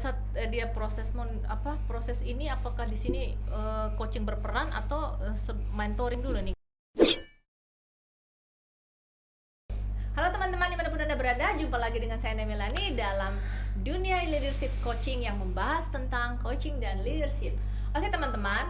saat dia proses ini apakah di sini coaching berperan atau mentoring dulu nih? Halo teman-teman dimanapun Anda berada, jumpa lagi dengan saya Melani dalam dunia leadership coaching yang membahas tentang coaching dan leadership. Oke teman-teman,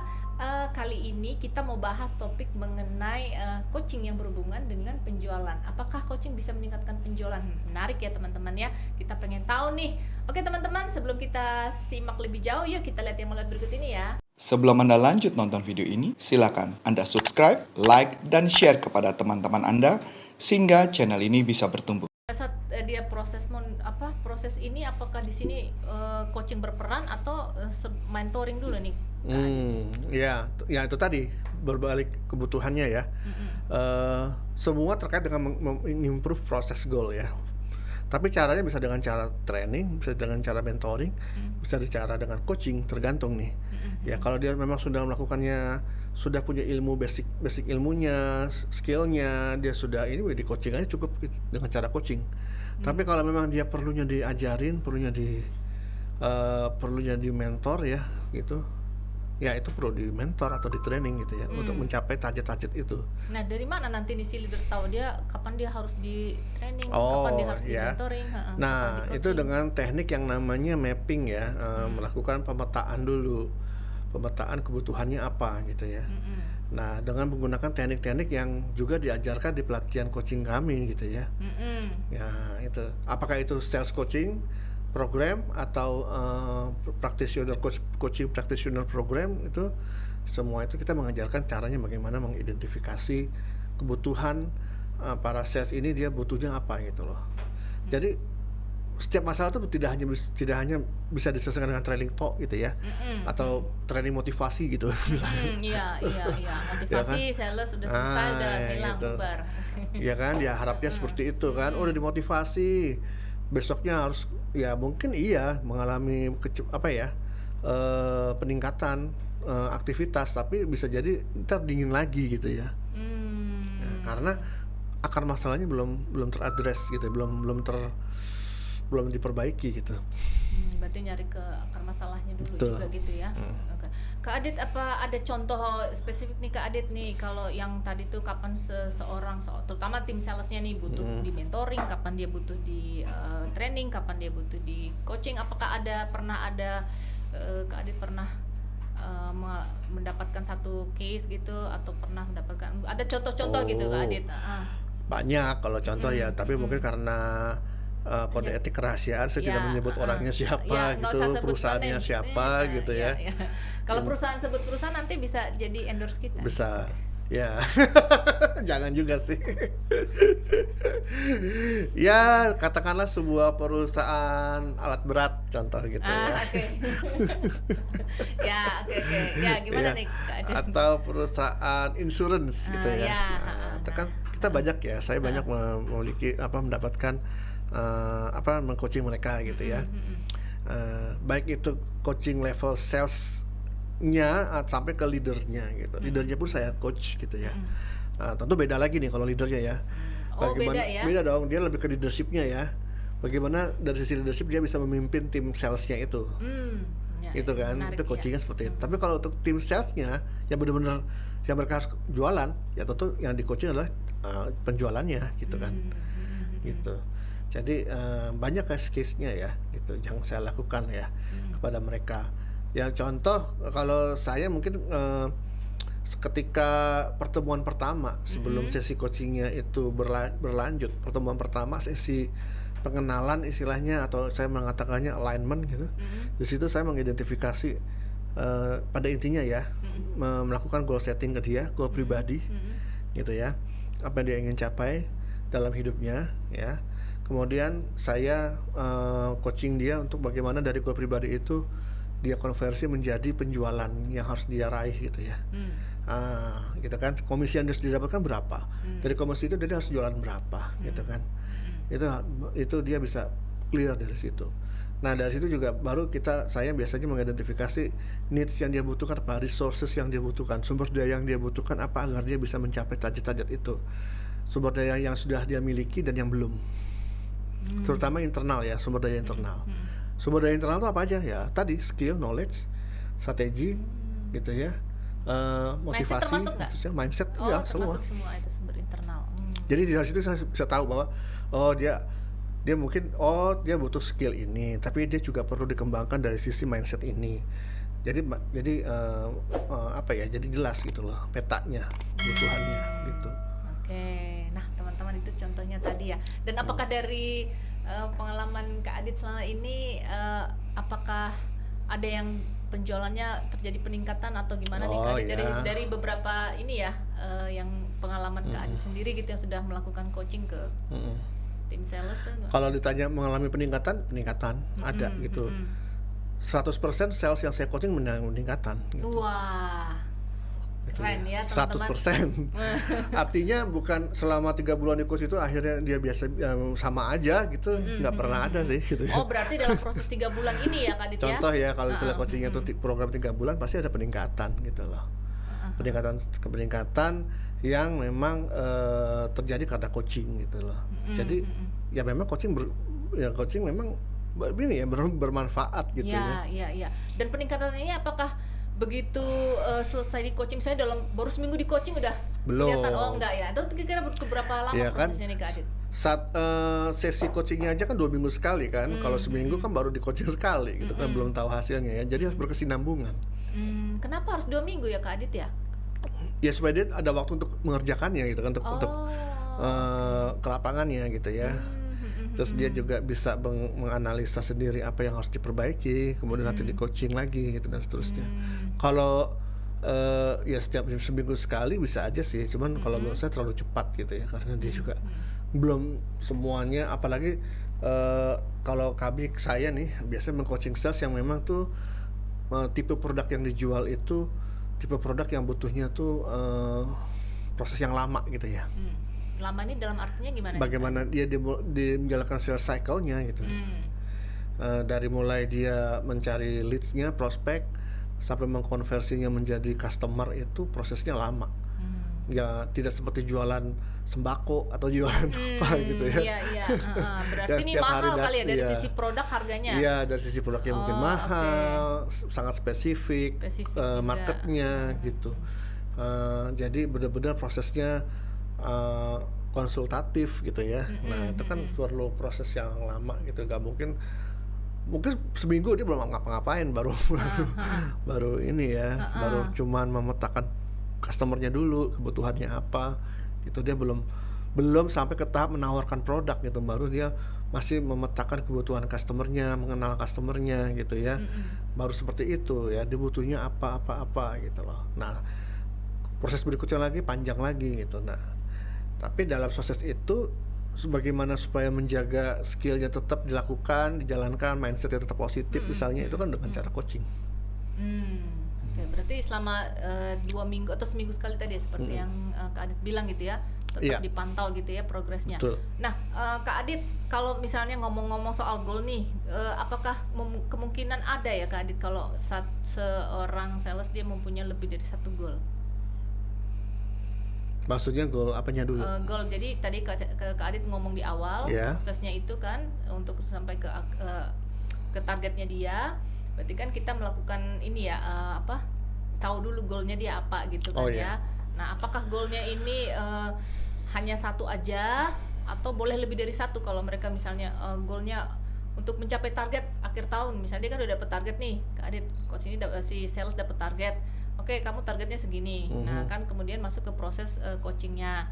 kali ini kita mau bahas topik mengenai coaching yang berhubungan dengan penjualan. Apakah coaching bisa meningkatkan penjualan? Menarik ya teman-teman ya, kita pengen tahu nih. Oke teman-teman, sebelum kita simak lebih jauh, yuk kita lihat yang melihat berikut ini ya. Sebelum Anda lanjut nonton video ini, silakan Anda subscribe, like, dan share kepada teman-teman Anda sehingga channel ini bisa bertumbuh. Saat dia proses ini apakah di sini coaching berperan atau mentoring dulu nih? Ya itu tadi berbalik kebutuhannya ya. Semua terkait dengan improve proses goal ya. Tapi caranya bisa dengan cara training, bisa dengan cara mentoring, bisa cara dengan coaching, tergantung nih. Ya kalau dia memang sudah melakukannya, sudah punya ilmu basic ilmunya, skillnya, dia sudah ini di coaching aja cukup dengan cara coaching. Tapi kalau memang dia perlunya diajarin, perlunya di mentor ya gitu. Ya itu perlu di mentor atau di training gitu ya untuk mencapai target-target itu. Nah dari mana nanti nih si leader tahu dia kapan dia harus di training, kapan dia harus di mentoring? Nah itu dengan teknik yang namanya mapping ya, melakukan pemetaan dulu, pemetaan kebutuhannya apa gitu ya. Nah dengan menggunakan teknik-teknik yang juga diajarkan di pelatihan coaching kami gitu ya. Ya itu, apakah itu sales coaching program atau coaching practitioner program, itu semua itu kita mengajarkan caranya bagaimana mengidentifikasi kebutuhan para sales ini, dia butuhnya apa gitu loh. Jadi setiap masalah itu tidak hanya bisa diselesaikan dengan training talk gitu ya, atau training motivasi gitu misalnya. Iya motivasi, ya kan? Sales sudah selesai, udah hilang gitu. bubar. Ya kan, ya harapnya seperti itu kan. Udah dimotivasi, besoknya harus ya mungkin mengalami peningkatan aktivitas, tapi bisa jadi ntar dingin lagi gitu ya. Nah, karena akar masalahnya belum teradres gitu, belum diperbaiki gitu. Berarti nyari ke akar masalahnya dulu. Betul. Juga gitu ya. Oke. Kak Adit, apa ada contoh spesifik nih Kak Adit nih, kalau yang tadi tuh kapan seseorang terutama tim salesnya nih butuh di mentoring, kapan dia butuh di training, kapan dia butuh di coaching? Apakah pernah ada Kak Adit pernah mendapatkan satu case gitu, atau pernah mendapatkan ada contoh-contoh gitu Kak Adit? Banyak kalau contoh ya, tapi mungkin karena kode etik kerahasiaan saya tidak menyebut orangnya siapa gitu, perusahaannya siapa gitu ya. Kalau perusahaan sebut perusahaan nanti bisa jadi endorse kita. Bisa. Ya. Jangan juga sih. Ya, katakanlah sebuah perusahaan alat berat contoh gitu ya. Oke. Ya, gimana nih Kak? Atau perusahaan insurance gitu ya. Itu kan kita banyak ya, saya banyak memiliki mendapatkan meng-coaching mereka gitu ya. Baik itu coaching level salesnya sampai ke leadernya gitu. Leadernya pun saya coach gitu ya. Tentu beda lagi nih kalau leadernya ya. Bagaimana beda dong, dia lebih ke leadershipnya ya. Bagaimana dari sisi leadership dia bisa memimpin tim salesnya itu. Itu kan, itu coachingnya seperti itu. Tapi kalau untuk tim salesnya yang benar-benar yang mereka harus jualan, ya tentu yang di coaching adalah penjualannya gitu kan. Gitu. Jadi banyak case-nya ya gitu yang saya lakukan ya kepada mereka. Yang contoh kalau saya mungkin ketika pertemuan pertama sebelum sesi coachingnya itu berlanjut, pertemuan pertama sesi pengenalan istilahnya, atau saya mengatakannya alignment gitu. Di situ saya mengidentifikasi pada intinya ya, melakukan goal setting ke dia, goal pribadi gitu ya, apa yang dia ingin capai dalam hidupnya ya. Kemudian saya coaching dia untuk bagaimana dari goal pribadi itu dia konversi menjadi penjualan yang harus dia raih gitu ya. Gitu kan, komisi yang harus didapatkan berapa, dari komisi itu dia harus jualan berapa gitu kan. Itu dia bisa clear dari situ. Nah dari situ juga baru saya biasanya mengidentifikasi needs yang dia butuhkan, apa resources yang dia butuhkan, sumber daya yang dia butuhkan apa agar dia bisa mencapai target-target itu, sumber daya yang sudah dia miliki dan yang belum. Terutama internal ya, sumber daya internal. Sumber daya internal itu apa aja ya? Tadi skill, knowledge, strategi, gitu ya, motivasi, mindset, ya semua. Termasuk semua itu sumber internal. Jadi dari situ saya bisa tahu bahwa dia mungkin dia butuh skill ini, tapi dia juga perlu dikembangkan dari sisi mindset ini. Jadi jadi jelas gitu loh petanya, kebutuhannya gitu. Oke, nah teman-teman itu contohnya tadi ya. Dan apakah dari pengalaman Kak Adit selama ini, apakah ada yang penjualannya terjadi peningkatan atau gimana nih Kak Adit? Dari beberapa ini ya, yang pengalaman Kak Adit sendiri gitu yang sudah melakukan coaching ke tim sales tuh? Kalau ditanya mengalami peningkatan ada gitu. 100% sales yang saya coaching meningkatan gitu. Wah, keren ya teman-teman. 100%. Artinya bukan selama 3 bulan di coach itu akhirnya dia biasa sama aja gitu, nggak pernah ada sih gitu ya. Oh, berarti dalam proses 3 bulan ini ya Kak Adit ya? Contoh ya, kalau istilah coachingnya itu program 3 bulan pasti ada peningkatan gitu loh. Peningkatan yang memang terjadi karena coaching gitu loh. Jadi ya memang coaching memang ini ya bermanfaat gitu ya. Iya. Dan peningkatan ini apakah begitu selesai di coaching, saya baru seminggu di coaching udah kelihatan? Oh enggak ya, itu kira-kira berapa lama ya prosesnya nih Kak Adit? Saat sesi coachingnya aja kan 2 minggu sekali kan, kalau seminggu kan baru di coaching sekali gitu kan, belum tahu hasilnya ya, jadi harus berkesinambungan. Kenapa harus 2 minggu ya Kak Adit ya? Ya supaya dia ada waktu untuk mengerjakannya gitu kan, untuk ke lapangannya gitu ya. Terus dia juga bisa menganalisa sendiri apa yang harus diperbaiki, kemudian nanti di coaching lagi gitu dan seterusnya. Kalau ya setiap seminggu sekali bisa aja sih, cuman kalau menurut saya terlalu cepat gitu ya, karena dia juga belum semuanya, apalagi kalau saya nih biasanya meng-coaching sales yang memang tuh tipe produk yang dijual itu tipe produk yang butuhnya tuh proses yang lama gitu ya. Lama ini dalam artinya gimana? Bagaimana dia menjalankan sales cycle-nya gitu. Dari mulai dia mencari leads-nya, prospek, sampai mengkonversinya menjadi customer itu prosesnya lama. Ya tidak seperti jualan sembako atau jualan apa gitu ya. Iya. Berarti ini mahal kali ya dari sisi produk harganya. Iya, dari sisi produknya mungkin mahal, sangat spesifik marketnya gitu. Jadi benar-benar prosesnya konsultatif gitu ya. Nah itu kan perlu proses yang lama gitu, gak mungkin seminggu dia belum ngapa-ngapain baru ini ya, baru cuman memetakan customernya dulu kebutuhannya apa gitu, dia belum sampai ke tahap menawarkan produk gitu, baru dia masih memetakan kebutuhan customernya, mengenal customernya gitu ya. Baru seperti itu ya, dia butuhnya apa gitu loh. Nah proses berikutnya lagi panjang lagi gitu. Nah tapi dalam proses itu bagaimana supaya menjaga skillnya tetap dilakukan, dijalankan, mindsetnya tetap positif misalnya, itu kan dengan cara coaching. Oke, berarti selama 2 minggu atau seminggu sekali tadi ya, seperti yang Kak Adit bilang gitu ya, tetap dipantau gitu ya progresnya. Betul. Nah Kak Adit, kalau misalnya ngomong-ngomong soal goal nih, apakah kemungkinan ada ya Kak Adit kalau seorang sales dia mempunyai lebih dari 1 goal? Maksudnya goal apanya dulu? Goal, jadi tadi Kak Adit ngomong di awal, prosesnya itu kan untuk sampai ke targetnya dia. Berarti kan kita melakukan ini ya, tahu dulu goalnya dia apa gitu kan ya. Nah apakah goalnya ini hanya 1 aja atau boleh lebih dari 1? Kalau mereka misalnya goalnya untuk mencapai target akhir tahun, misalnya dia kan udah dapat target nih Kak Adit, coach ini si sales dapat target. Oke, kamu targetnya segini. Nah, kan kemudian masuk ke proses coachingnya.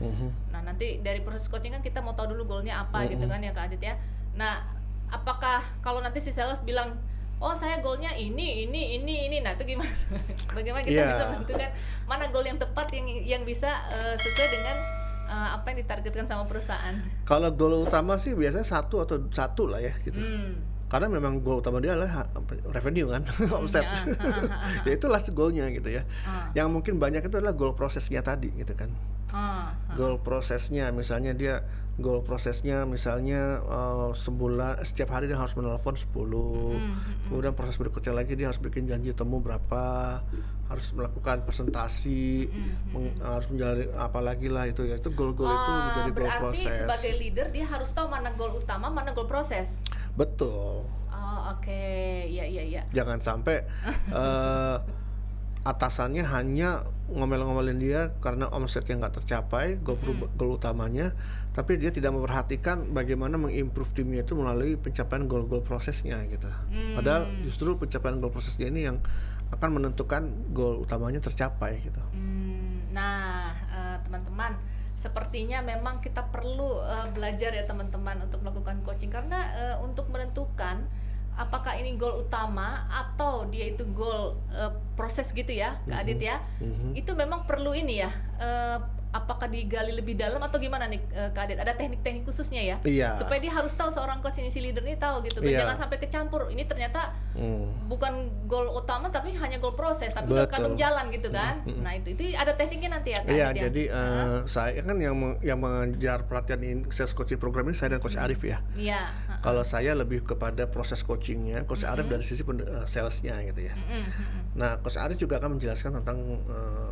Nah, nanti dari proses coaching kan kita mau tahu dulu goalnya apa gitu kan ya Kak Adit ya. Nah, apakah kalau nanti si sales bilang, oh saya goalnya ini. Nah, itu gimana? Bagaimana kita bisa menentukan mana goal yang tepat yang bisa sesuai dengan apa yang ditargetkan sama perusahaan? Kalau goal utama sih biasanya satu lah ya gitu. Karena memang goal utama dia adalah revenue kan, omset. Ya itulah goalnya gitu ya. Yang mungkin banyak itu adalah goal prosesnya tadi gitu kan. Goal prosesnya misalnya sebulan, setiap hari dia harus menelpon 10. Kemudian proses berikutnya lagi dia harus bikin janji temu berapa, harus melakukan presentasi, harus menjalani apa lagi lah itu ya. Itu goal-goal itu menjadi goal proses. Berarti sebagai leader dia harus tahu mana goal utama, mana goal proses. Betul. oke. Iya. Jangan sampai atasannya hanya ngomel-ngomelin dia karena omsetnya nggak tercapai, goal utamanya, tapi dia tidak memperhatikan bagaimana mengimprove timnya itu melalui pencapaian goal prosesnya gitu. Padahal justru pencapaian goal prosesnya ini yang akan menentukan goal utamanya tercapai gitu. Nah, teman-teman, sepertinya memang kita perlu belajar ya teman-teman untuk melakukan coaching, karena untuk menentukan apakah ini goal utama atau dia itu goal proses gitu ya, Kak Adit ya. Itu memang perlu ini ya, apakah digali lebih dalam atau gimana nih Kak Adit? Ada teknik-teknik khususnya ya? Iya. Supaya dia harus tahu, seorang coach ini, si leader ini tahu gitu kan. Iya. Jangan sampai kecampur. Ini ternyata bukan goal utama tapi hanya goal proses, tapi goal kandung jalan gitu kan. Nah, itu ada tekniknya nanti ya Kak Iya, Adit ya? jadi saya kan yang mengejar pelatihan sales coaching program ini, saya dan Coach Arif ya. Iya. Kalau saya lebih kepada proses coachingnya, Coach Arif dari sisi salesnya gitu ya. Nah, Coach Arif juga akan menjelaskan tentang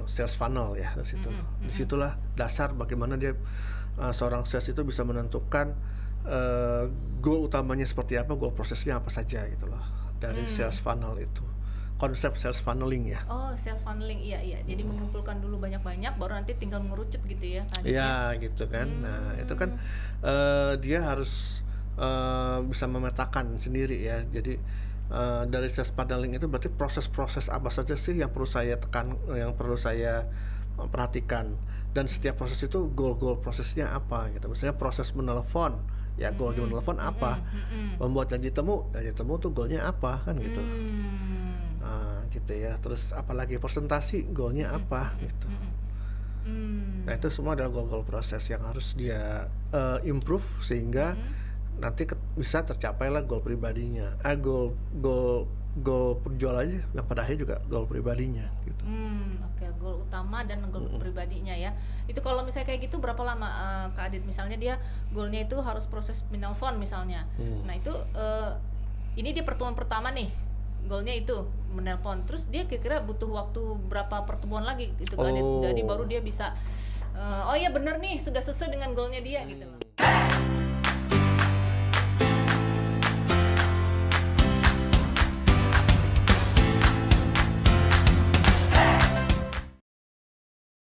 sales funnel ya di situ. Disitulah dasar bagaimana dia seorang sales itu bisa menentukan goal utamanya seperti apa, goal prosesnya apa saja gitu loh dari sales funnel itu. Konsep sales funneling ya. Oh, sales funneling, iya. Jadi mengumpulkan dulu banyak-banyak, baru nanti tinggal mengerucut gitu ya Kak Adit? Iya, gitu kan. Nah, itu kan dia harus bisa memetakan sendiri ya. Jadi dari sales funneling itu berarti proses-proses apa saja sih yang perlu saya tekan, yang perlu saya perhatikan, dan setiap proses itu goal prosesnya apa gitu. Misalnya proses menelpon, ya goal di menelpon apa, membuat janji temu tuh goalnya apa kan gitu. Gitu ya. Terus apalagi presentasi, goalnya apa gitu. Nah, itu semua adalah goal proses yang harus dia improve sehingga nanti bisa tercapailah goal pribadinya. Goal penjualannya yang pada akhirnya juga goal pribadinya gitu. Oke, goal utama dan goal pribadinya ya. Itu kalau misalnya kayak gitu berapa lama Kak Adit? Misalnya dia goalnya itu harus proses menelpon misalnya. Nah, itu ini dia pertemuan pertama nih, goalnya itu menelpon. Terus dia kira-kira butuh waktu berapa pertemuan lagi gitu Kak Adit? Jadi baru dia bisa oh iya bener nih, sudah sesuai dengan goalnya dia gitu loh.